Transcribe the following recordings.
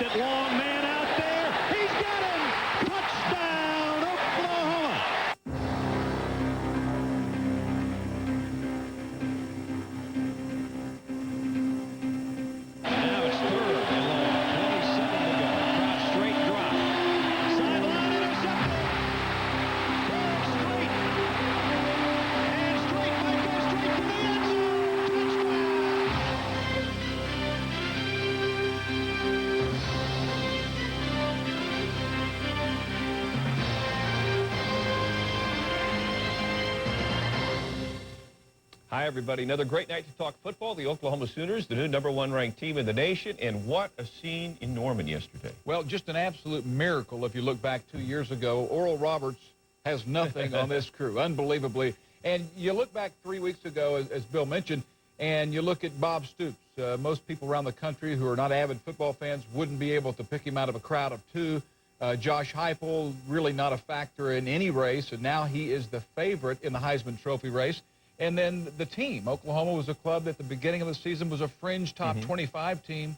Left it long, man out there. He's got him. Touchdown, Oklahoma. Now it's third and long. 27 to go. Crouch straight drop. Sideline intercepted. Straight. And straight might go straight to the end zone. Touchdown. Hi, everybody. Another great night to talk football. The Oklahoma Sooners, the new #1 ranked team in the nation, and what a scene in Norman yesterday. Well, just an absolute miracle if you look back 2 years ago. Oral Roberts has nothing on this crew, unbelievably. And you look back 3 weeks ago, as Bill mentioned, and you look at Bob Stoops. Most people around the country who are not avid football fans wouldn't be able to pick him out of a crowd of two. Josh Heupel, really not a factor in any race, and now he is the favorite in the Heisman Trophy race. And then the team. Oklahoma was a club that at the beginning of the season was a fringe top 25 team.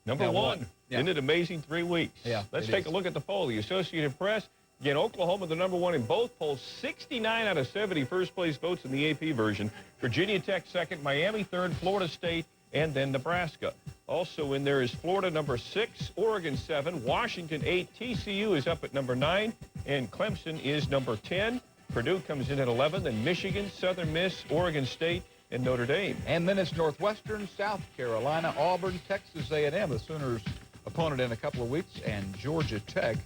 Number one. Yeah. Isn't it amazing? 3 weeks. Yeah, Let's take a look at the poll. The Associated Press, again, Oklahoma the #1 in both polls. 69 out of 70 first-place votes in the AP version. Virginia Tech second, Miami third, Florida State, and then Nebraska. Also in there is Florida #6, Oregon 7, Washington 8, TCU is up at #9, and Clemson is #10. Purdue comes in at 11, then Michigan, Southern Miss, Oregon State, and Notre Dame. And then it's Northwestern, South Carolina, Auburn, Texas A&M, the Sooners' opponent in a couple of weeks, and Georgia Tech.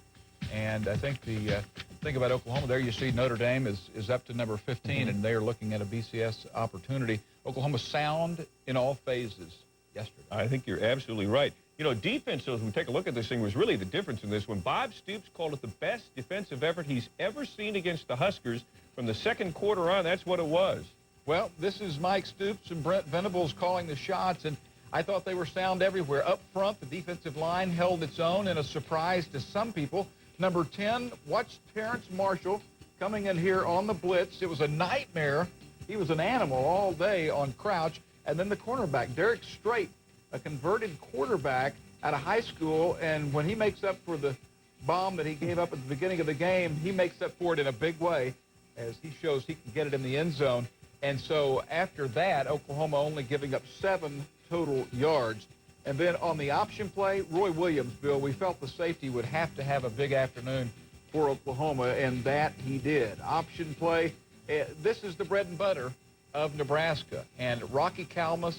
And I think the thing about Oklahoma, there you see Notre Dame is up to number 15, and they are looking at a BCS opportunity. Oklahoma sound in all phases yesterday. I think you're absolutely right. You know, defense, as we take a look at this thing, was really the difference in this one. Bob Stoops called it the best defensive effort he's ever seen against the Huskers. From the second quarter on, that's what it was. Well, this is Mike Stoops and Brent Venables calling the shots, and I thought they were sound everywhere. Up front, the defensive line held its own, and a surprise to some people. Number 10, watch Terrence Marshall coming in here on the blitz. It was a nightmare. He was an animal all day on Crouch. And then the cornerback, Derek Strait, a converted quarterback out of high school, and when he makes up for the bomb that he gave up at the beginning of the game, he makes up for it in a big way as he shows he can get it in the end zone. And so after that, Oklahoma only giving up 7 total yards. And then on the option play, Roy Williams, Bill, we felt the safety would have to have a big afternoon for Oklahoma, and that he did. Option play, this is the bread and butter of Nebraska. And Rocky Kalmus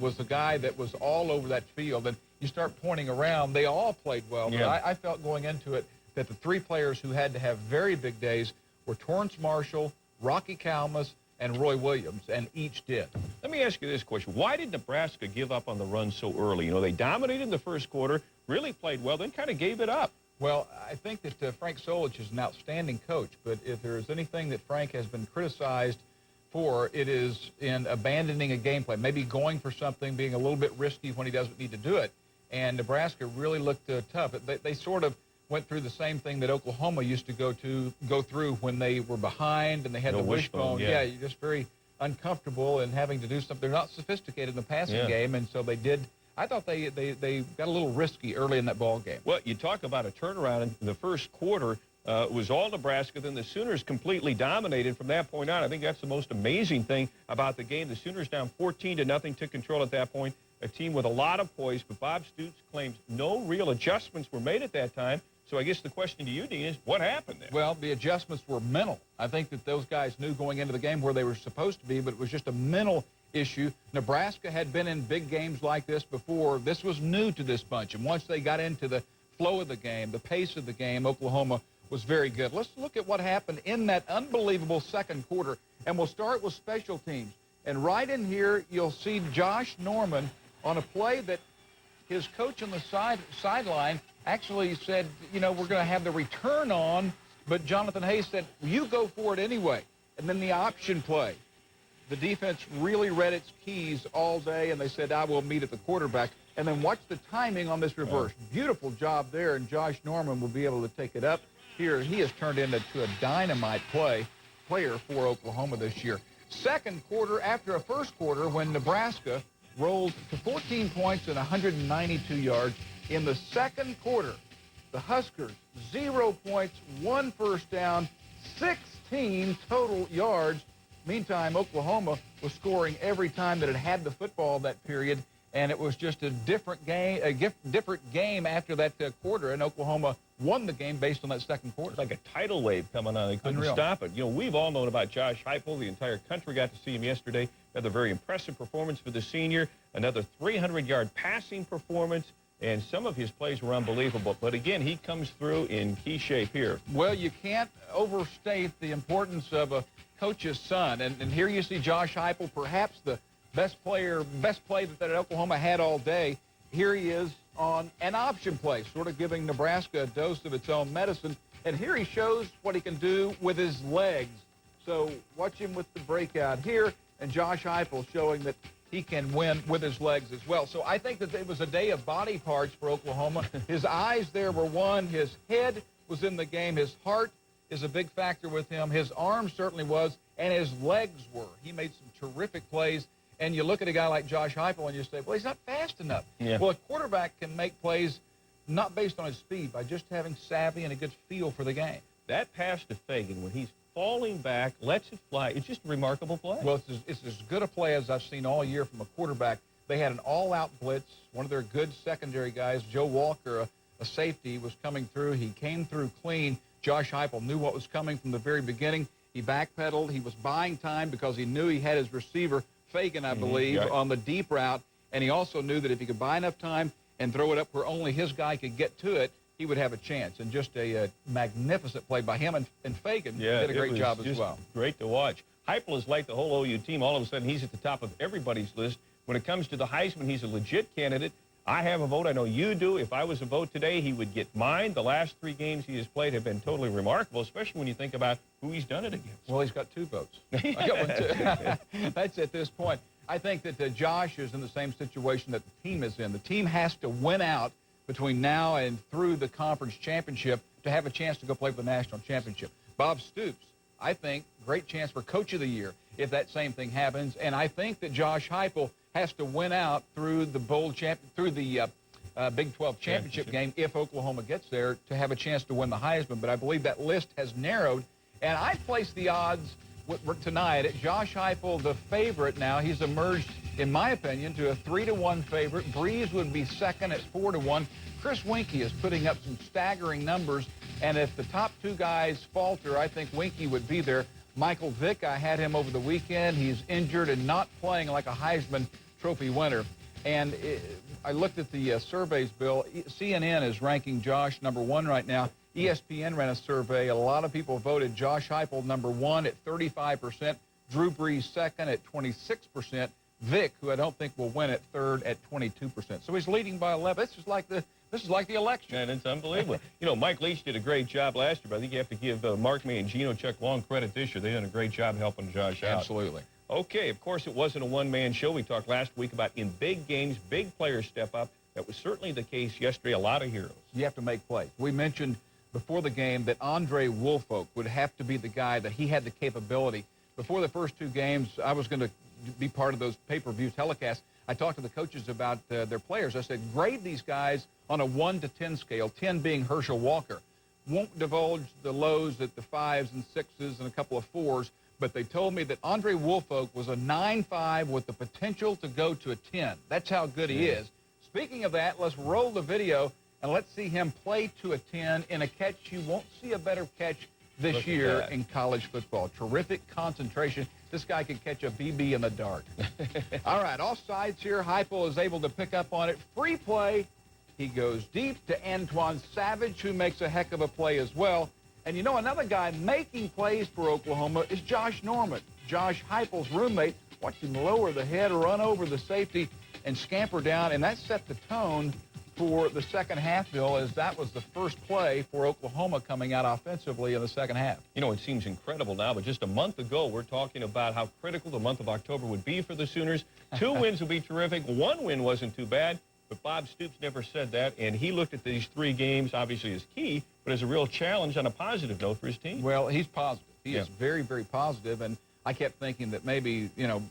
was the guy that was all over that field. And you start pointing around, they all played well. But I felt going into it that the 3 players who had to have very big days were Terrence Marshall, Rocky Kalmus, and Roy Williams, and each did. Let me ask you this question. Why did Nebraska give up on the run so early? You know, they dominated in the first quarter, really played well, then kind of gave it up. Well, I think that Frank Solich is an outstanding coach, but if there is anything that Frank has been criticized for, it is in abandoning a game plan, maybe going for something, being a little bit risky when he doesn't need to do it. And Nebraska really looked tough. They sort of went through the same thing that Oklahoma used to go through when they were behind and they had the wishbone. Yeah, you're just very uncomfortable in having to do something. They're not sophisticated in the passing game, and so they did. I thought they got a little risky early in that ball game. Well, you talk about a turnaround in the first quarter. It was all Nebraska. Then the Sooners completely dominated from that point on. I think that's the most amazing thing about the game. The Sooners down 14-0, took control at that point. A team with a lot of poise, but Bob Stoops claims no real adjustments were made at that time. So I guess the question to you, Dean, is what happened there? Well, the adjustments were mental. I think that those guys knew going into the game where they were supposed to be, but it was just a mental issue. Nebraska had been in big games like this before. This was new to this bunch, and once they got into the flow of the game, the pace of the game, Oklahoma was very good. Let's look at what happened in that unbelievable second quarter, and we'll start with special teams. And right in here, you'll see Josh Norman on a play that his coach on the sideline actually said, you know, we're going to have the return on, but Jonathan Hayes said, you go for it anyway. And then the option play. The defense really read its keys all day, and they said, I will meet at the quarterback. And then watch the timing on this reverse. Beautiful job there, and Josh Norman will be able to take it up. Here, he has turned into a dynamite player for Oklahoma this year. Second quarter, after a first quarter, when Nebraska rolled to 14 points and 192 yards, In the second quarter, the Huskers, 0 points, 1 first down, 16 total yards. Meantime, Oklahoma was scoring every time that it had the football that period, and it was just a different game after that quarter, and Oklahoma won the game based on that second quarter. It's like a tidal wave coming on. They couldn't Unreal. stop it. You know, we've all known about Josh Heupel. The entire country got to see him yesterday. Another very impressive performance for the senior. Another 300-yard passing performance, and some of his plays were unbelievable. But again, he comes through in key shape here. Well, you can't overstate the importance of a coach's son. And here you see Josh Heupel, perhaps the best play that Oklahoma had all day. Here he is on an option play, sort of giving Nebraska a dose of its own medicine. And here he shows what he can do with his legs. So watch him with the breakout here, and Josh Heupel showing that he can win with his legs as well. So I think that it was a day of body parts for Oklahoma. His eyes there were one. His head was in the game. His heart is a big factor with him. His arm certainly was, and his legs were. He made some terrific plays. And you look at a guy like Josh Heupel and you say, well, he's not fast enough. Yeah. Well, a quarterback can make plays not based on his speed, by just having savvy and a good feel for the game. That pass to Fagan, when he's falling back, lets it fly, it's just a remarkable play. Well, it's as good a play as I've seen all year from a quarterback. They had an all-out blitz. One of their good secondary guys, Joe Walker, a safety, was coming through. He came through clean. Josh Heupel knew what was coming from the very beginning. He backpedaled. He was buying time because he knew he had his receiver, Fagan, I believe, on the deep route. And he also knew that if he could buy enough time and throw it up where only his guy could get to it, he would have a chance. And just a magnificent play by him, and Fagan did a great job as well. Great to watch. Heupel is like the whole OU team. All of a sudden, he's at the top of everybody's list. When it comes to the Heisman, he's a legit candidate. I have a vote. I know you do. If I was a vote today, he would get mine. The last 3 games he has played have been totally remarkable, especially when you think about who he's done it against. Well, he's got 2 votes. I got one, too. That's at this point. I think that Josh is in the same situation that the team is in. The team has to win out between now and through the conference championship to have a chance to go play for the national championship. Bob Stoops, I think, great chance for Coach of the Year if that same thing happens. And I think that Josh Heupel has to win out through the Big 12 championship game if Oklahoma gets there to have a chance to win the Heisman. But I believe that list has narrowed, and I place the odds tonight at Josh Heupel, the favorite now. He's emerged, in my opinion, to a 3-1 favorite. Breeze would be second at 4-1. Chris Winkie is putting up some staggering numbers, and if the top 2 guys falter, I think Winkie would be there. Michael Vick, I had him over the weekend. He's injured and not playing like a Heisman Trophy winner. And I looked at the surveys, Bill. CNN is ranking Josh number 1 right now. ESPN ran a survey. A lot of people voted Josh Heupel number 1 at 35%, Drew Brees second at 26%, Vick, who I don't think will win at third, at 22%. So he's leading by 11. This is like the election. And it's unbelievable. You know, Mike Leach did a great job last year, but I think you have to give Mark May and Gino Chuck Long credit this year. They've done a great job helping Josh out. Absolutely. Okay, of course, it wasn't a one-man show. We talked last week about in big games, big players step up. That was certainly the case yesterday. A lot of heroes. You have to make plays. We mentioned before the game that Andre Woolfolk would have to be the guy, that he had the capability. Before the first 2 games, I was going to be part of those pay-per-view telecasts. I talked to the coaches about their players. I said, grade these guys on a 1 to 10 scale, 10 being Herschel Walker. Won't divulge the lows at the 5s and 6s and a couple of 4s, but they told me that Andre Woolfolk was a 9.5 with the potential to go to a 10. That's how good he is. Speaking of that, let's roll the video and let's see him play to a 10 in a catch. You won't see a better catch this year in college football. Terrific concentration. This guy can catch a BB in the dark. All right, off sides here. Heupel is able to pick up on it. Free play. He goes deep to Antoine Savage, who makes a heck of a play as well. And you know, another guy making plays for Oklahoma is Josh Norman, Josh Heupel's roommate. Watch him lower the head, run over the safety, and scamper down. And that set the tone for the second half, Bill, as that was the first play for Oklahoma coming out offensively in the second half. You know, it seems incredible now, but just a month ago, we're talking about how critical the month of October would be for the Sooners. 2 wins would be terrific. 1 win wasn't too bad, but Bob Stoops never said that, and he looked at these 3 games, obviously, as key, but as a real challenge on a positive note for his team. Well, he's positive. He is very, very positive, and I kept thinking that maybe, you know,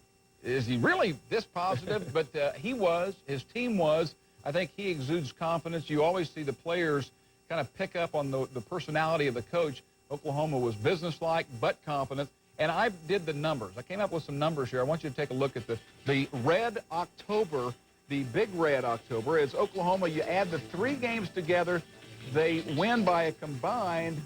is he really this positive? But he was, his team was. I think he exudes confidence. You always see the players kind of pick up on the personality of the coach. Oklahoma was businesslike but confident. And I did the numbers. I came up with some numbers here. I want you to take a look at the red October. The big red October is Oklahoma. You add the 3 games together, they win by a combined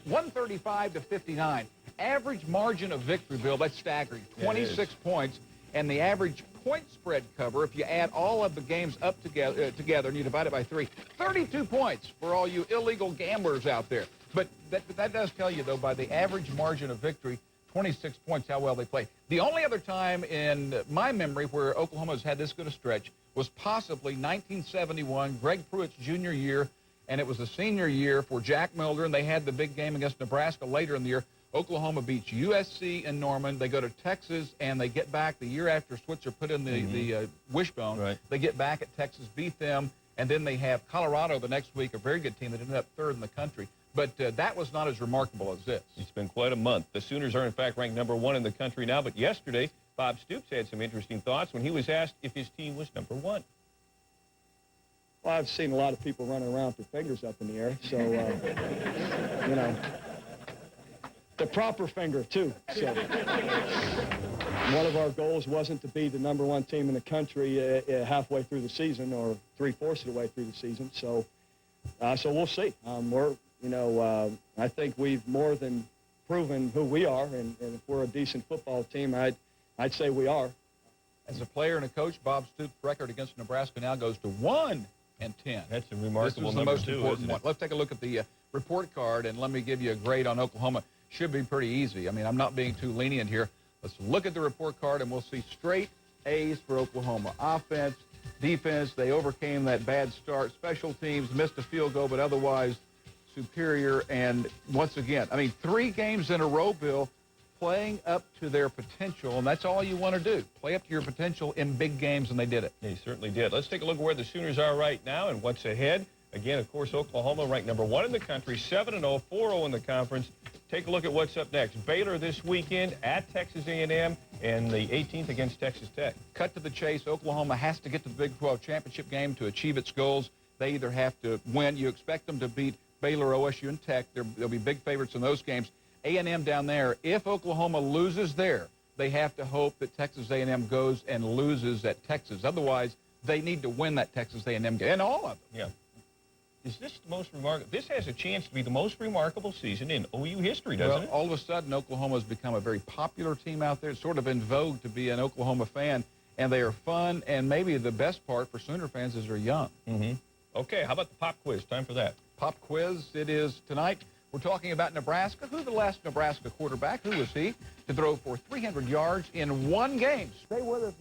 135 to 59. Average margin of victory, Bill, that's staggering. 26 points. And the average point spread cover, if you add all of the games up together and you divide it by 3, 32 points for all you illegal gamblers out there. But that does tell you, though, by the average margin of victory, 26 points, how well they play. The only other time in my memory where Oklahoma has had this good a stretch was possibly 1971, Greg Pruitt's junior year, and it was the senior year for Jack Milder, and they had the big game against Nebraska later in the year. Oklahoma beats USC in Norman. They go to Texas, and they get back the year after Switzer put in the wishbone. Right. They get back at Texas, beat them, and then they have Colorado the next week, a very good team that ended up 3rd in the country. But that was not as remarkable as this. It's been quite a month. The Sooners are, in fact, ranked number 1 in the country now. But yesterday, Bob Stoops had some interesting thoughts when he was asked if his team was number 1. Well, I've seen a lot of people running around with their fingers up in the air. So, you know, the proper finger, too. So one of our goals wasn't to be the number 1 team in the country halfway through the season or 3/4 of the way through the season. So we'll see. I think we've more than proven who we are, and if we're a decent football team, I'd say we are. As a player and a coach, Bob Stoops' record against Nebraska now goes to 1-10. That's a remarkable number. This is the most important one. Let's take a look at the report card, and let me give you a grade on Oklahoma. Should be pretty easy. I mean, I'm not being too lenient here. Let's look at the report card, and we'll see straight A's for Oklahoma. Offense, defense, they overcame that bad start. Special teams, missed a field goal, but otherwise superior. And once again, I mean, 3 games in a row, Bill, playing up to their potential, and that's all you want to do. Play up to your potential in big games, and they did it. They certainly did. Let's take a look at where the Sooners are right now and what's ahead. Again, of course, Oklahoma ranked number 1 in the country, 7-0, 4-0 in the conference. Take a look at what's up next. Baylor this weekend at Texas A&M, and the 18th against Texas Tech. Cut to the chase. Oklahoma has to get to the Big 12 championship game to achieve its goals. They either have to win. You expect them to beat Baylor, OSU, and Tech. They'll be big favorites in those games. A&M down there, if Oklahoma loses there, they have to hope that Texas A&M goes and loses at Texas. Otherwise, they need to win that Texas A&M game, and all of them. Yeah. Is this the most remarkable? This has a chance to be the most remarkable season in OU history, doesn't it? All of a sudden, Oklahoma has become a very popular team out there. It's sort of in vogue to be an Oklahoma fan, and they are fun, and maybe the best part for Sooner fans is they're young. Okay, how about the pop quiz? Time for that. Pop quiz, it is tonight. We're talking about Nebraska. Who the last Nebraska quarterback? Who was he to throw for 300 yards in 1 game? Stay with us.